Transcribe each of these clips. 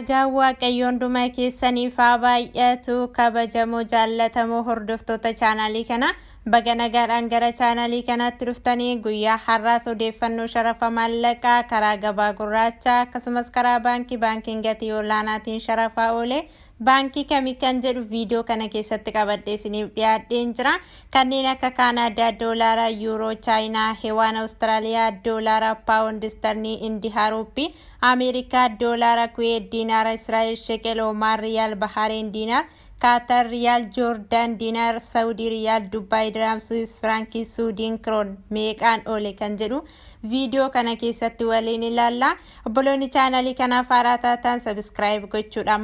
Nagaa Waaqayyoon dhuma keessaniif haa baay'atu. Kabajamoo jaallatamoo hordoftoota chaanalii kana baga nagaadhaan gara chaanalii kanaatti dhuftanii guyyaa har'aas odeeffannoo sharafa maallaqaa karaa gabaa gurraachaa akkasumas karaa baankiin gatii olaanaatiin sharafaa oolee baankii kamii kan jedhu viidiyoo kana keessatti qabadhee isiniif dhiyaadheen jira. Kanneen akka Kaanaadaa doolaaraa, Yuuroo, Chaayinaa, Heewaan Awustiraaliyaa doolaaraa, Paawundi Istarlii, Indiyaa Ruupii, Ameerikaa doolaaraa, Kuweet diinaara, Israa'el shekel, Omaan riyaal, Bahareen diinaar, Kaatar riyaal, Joordaan diinaar, Saawudii riyaal, Dubaay diraam, Swiss firankii, Suudiin kiroon meeqaan oole kan jedhu viidiyoo kana keessatti waliin ilaalla. Obboloonni chaanalii kanaaf haaraa taatan sabiskiraayib gochuudhaan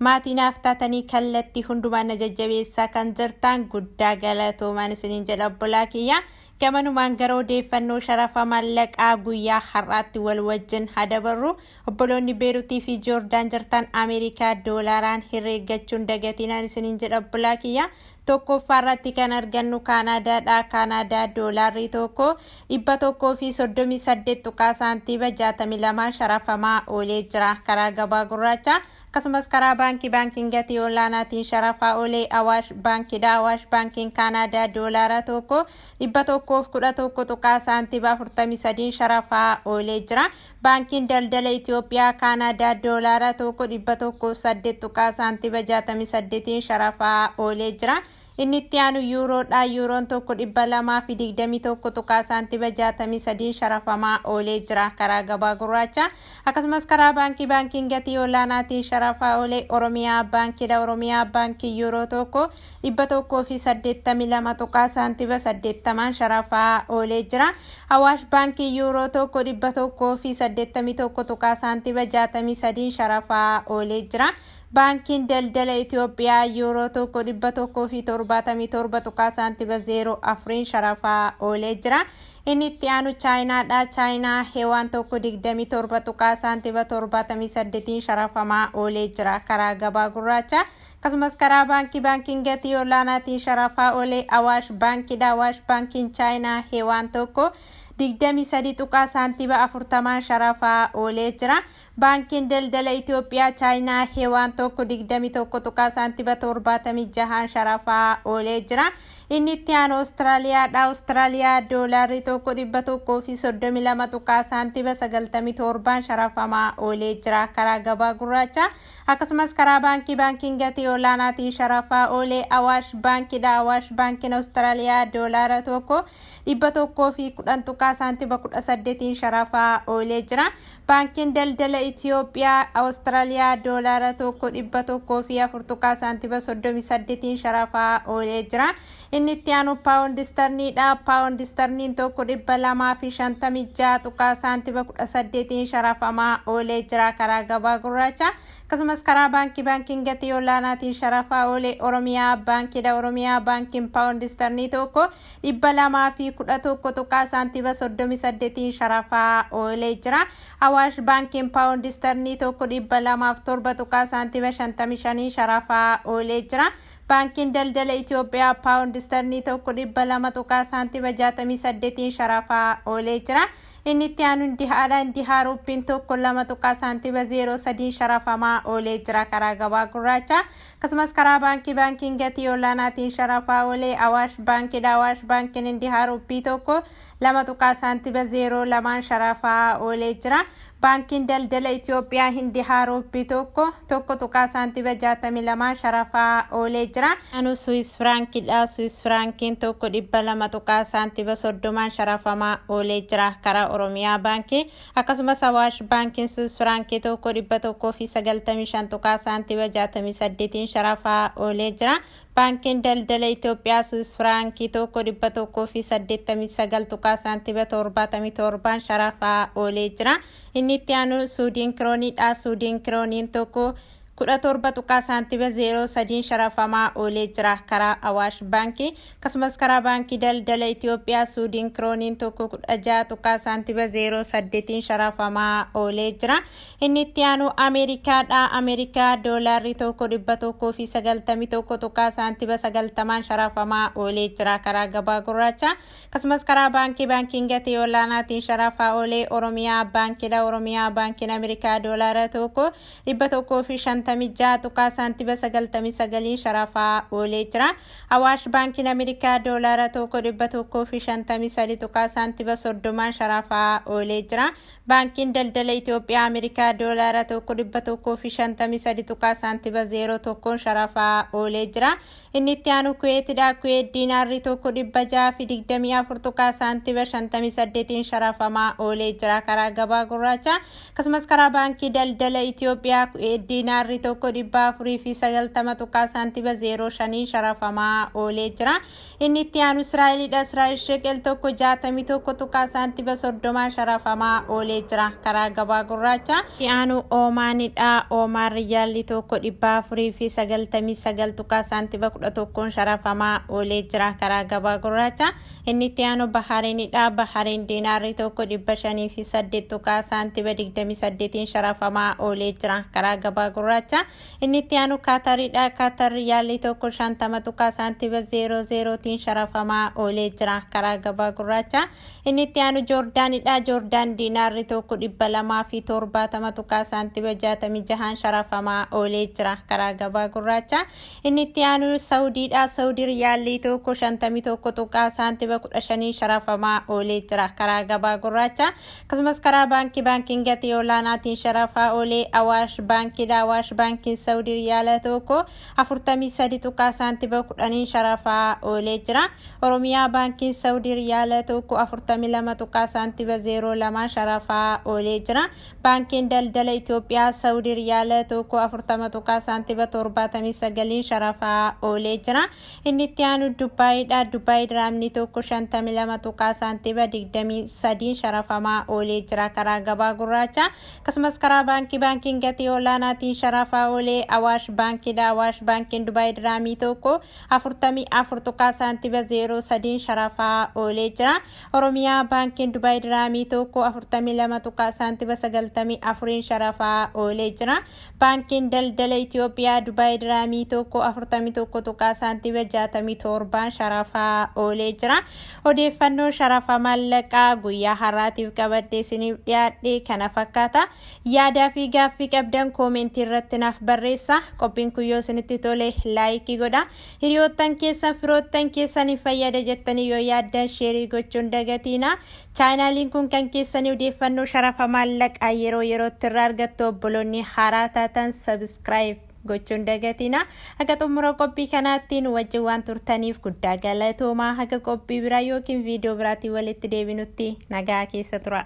maatiinaaf taatanii kallattii hundumaan na jajjabeessaa kan jirtan guddaa galatoomaan isiniin jedha obbolaa kiyya. Gamanumaan gara odeeffannoo sharafa maallaqaa guyyaa har'aatti wal wajjin hadabarru. Obboloonni Beeruutii fi Joordaan jirtan Ameerikaa doolaaraan herreeggachuun dagatinaan isiniin jedha obbolaa kiyya. Tokkoffaarratti kan argannu Kaanaadaadha. Kaanaadaa doolaarri tokko 138 tuqaa saantiiba 62 sharafamaa oolee jira karaa gabaa gurraacha. Akkasumas karaa baankiin gatii olaanaatiin sharafaa oolee Awaash baankiidha. Awaash baankiin Kaanaadaa doolaara tokko 111 tuqaa saantiiba 43 sharafaa oolee jira. Baankiin daldala Itoophiyaa Kaanaadaa doolaara tokko 108 tuqaa saantiiba 68 sharafaa oolee jira. Inni itti aanu yuuroodha. Yuuroon tokko 221 tuqaa saantiiba 63 sharafamaa oolee jira karaa gabaa gurraacha. Akkasumas karaa baankiin gatii olaanaatiin sharafaa oolee Oromiyaa baankiidha. Oromiyaa baankii yuuroo tokko 182 tuqaa saantiiba 80 sharafaa oolee jira. Awaash baankii yuuroo tokko 181 tuqaa saantiiba 63 sharafaa oolee jira. Baankiin daldala Itoophiyaa yuuroo tokko 177 tuqaa saantiiba 04 sharafaa oolee jira. Inni itti aanu Chaayinaadha. Chaayinaa Heewaan tokko 27 tuqaa saantiiba 78 sharafamaa oolee jira karaa gabaa gurraacha. Akkasumas karaa baankiin gatii olaanaatiin sharafaa oolee Awaash baankiidha. Awaash baankiin Chaayinaa Heewaan tokko 23 tuqaa saantiiba 40 sharafaa oolee jira. Baankiin daldala Itoophiyaa Chaayinaa Heewaan tokko 21 tuqaa saantiiba 76 sharafaa oolee jira. Inni itti aanu Awustiraaliyaadha. Awustiraaliyaa doolaarri tokko 132 tuqaa saantiiba 97 sharafamaa oolee jira karaa gabaa gurraacha. Akkasumas karaa baankiin gatii olaanaatiin sharafaa oolee Awaash baankiidha. Awaash baankiin Awustiraaliyaa doolaara tokko 110 tuqaa saantiiba 18 sharafaa oolee jira. Baankiin daldala Itoophiyaa Awustiraaliyaa doolaara tokko 104 tuqaa saantiiba 38 sharafaa oolee jira. Inni itti aanu Paawundi Istarliidha. Paawundi Istarliin tokko 256 tuqaa saantiiba 18 sharafamaa oolee jira karaa gabaa gurraacha. Akkasumas karaa baankiin gatii olaanaatiin sharafaa oolee Oromiyaa baankiidha. Oromiyaa baankiin Paawundi Istarlii tokko 211 tuqaa saantiiba 38 sharafaa oolee jira. Awaash baankiin Paawundi Istarlii tokko 207 tuqaa saantiiba 55 sharafaa oolee jira. Baankiin daldala Itoophiyaa Paawundi Istarlii tokko 200 tuqaa saantiiba 68 sharafaa oolee jira. Inni itti aanu Indiyaa Ruupiin tokko 2 tuqaa saantiiba 03 sharafamaa oolee jira karaa gabaa gurraacha. Akkasumas karaa baankiin gatii olaanaatiin sharafaa oolee Awaash baankiidha. Awaash baankiin Indiyaa Ruupii tokko 2 tuqaa saantiiba 02 sharafaa oolee jira. Baankiin daldala Itoophiyaa Indiyaa Ruupii tokko tuqaa saantiiba 62 sharafaa oolee jira. Anu Swiss firaankiidha. Swiss firaankiin tokko 200 tuqaa saantiiba 30 sharafamaa oolee jira karaa Oromiyaa baankii. Akkasumas Awaash baankiin Swiss firankii tokko 195 tuqaa saantiiba 68 sharafaa oolee jira. Baankiin daldala Itoophiyaa Swiss firankii tokko 189 tuqaa saantiiba 77 sharafaa oolee jira. Inni itti aanu Suudiin kirooniidha. Suudiin kirooniin tokko 17 tuqaa saantiba 03 sharafamaa oolee jira karaa Awaash baankii. Akkasumas karaa baankii daldala Itoophiyaa Suudiin kirooniin tokko 16 tuqaa saantiba 08 sharafamaa oolee jira. Inni itti aanu Ameerikaadha. Ameerikaa doolaarri tokko 191 tuqaa saantiba 90 sharafamaa oolee jira karaa gabaa gurraacha. Akkasumas karaa baankiin gatii olaanaatiin sharafaa oolee Oromiyaa baankiidha. Oromiyaa baankiin Ameerikaa doolaara tokko 156 tuqaa saantiba 99 sharafaa oolee jira. Awaash baankiin Ameerikaa doolaara tokko 153 tuqaa saantiba 30 sharafaa oolee jira. Baankiin daldala Itoophiyaa Ameerikaa doolaara tokko 153 tuqaa saantiba 01 sharafaa oolee jira. Inni itti aanu Kuweetidha. Kuweet diinaarri tokko 624 tuqaa saantiba 58 sharafamaa oolee jira karaa gabaa gurraacha. Akkasumas karaa baankii daldala Itoophiyaa Kuweet diinaarri tokko 490 tuqaa saantiba 05 sharafamaa oolee jira. Inni itti aanu Israa'elidha. Israa'el sheqel tokko 61 tuqaa saantiba 30 sharafamaa oolee jira karaa gabaa gurraacha. Itti aanu Oomaanidha. Oomaan riyaalli tokko 499 tuqaa saantiba 11 sharafamaa oolee jira karaa gabaa gurraacha. Inni itti aanu Bahareenidha. Bahareen diinaarri tokko 508 tuqaa saantiba 28 sharafamaa oolee jira karaa gabaa gurraacha. Inni itti aanu Kaataridha. Kaatar riyaalli tokko 50 tuqaa saantiba 00 sharafamaa oolee jira karaa gabaa gurraacha. Inni itti aanu Joordaanidha. Joordaan diinaarri tokko 270 tuqaa saantiba 66 sharafamaa oolee jira karaa gabaa gurraacha. Inni itti aanu Saudiidha. Saudi riyaalli tokko 51 tuqaa saantiba 15 sharafamaa oolee jira karaa gabaa gurraacha. Akkasumas karaa baankiin gatii olaanaatiin sharafaa oolee Awaash baankiidha. Awaash baankiin Saudi riyaala tokko 43 tuqaa saantiba 10 sharafaa oolee jira. Oromiyaa baankiin Saudi riyaala tokko 42 tuqaa saantiba 02 sharafaa oolee jira. Baankiin daldala Itoophiyaa Saudi riyaala tokko 40 tuqaa saantiba 79 sharafaa oolee jira. Inni itti aanu Dubbaayidha. Dubbaay diraamni tokko 52 tuqaa saantiba 23 sharafamaa oolee jira karaa gabaa gurraacha. Akkasumas karaa baankiin gatii olaanaatiin sharafaa oolee Awaash baankiidha. Awaash baankiin Dubbaay diraamii tokko 44 tuqaa saantiba 03 sharafaa oolee jira. Oromiyaa baankiin Dubbaay diraamii tokko 42 tuqaa saantiba 94 sharafaa oolee jira. Baankiin daldala Itoophiyaa Dubbaay diraamii tokko 41 tuqaa saantiba 67 sharafaa oolee jira. Odeeffannoo sharafa maallaqaa guyyaa har'aatiif qabadhee isiniif dhiyaadhe kana fakkaata. Yaadaa fi gaaffii qabdan koomentii irratti naaf barreessa. Qophiin kun yoo isinitti tole laayikii godha. Hiriyoottan keessan firoottan keessaniif fayyada jettanii yoo yaaddan sheerii gochuun dagatiina. Chaanaaliin kun kan keessanii odeeffannoo sharafa maallaqaa yeroo yerootti irraa argattu obboloonni haaraa taatan sabiskiraayib gochuun dagatiina. Haga xumura qophii kanaattiin wajjin waan turtaniif guddaa galatoomaa. Haga qophii biraa yookiin viidiyoo biraatiin walitti deebinutti nagaa keessa tura.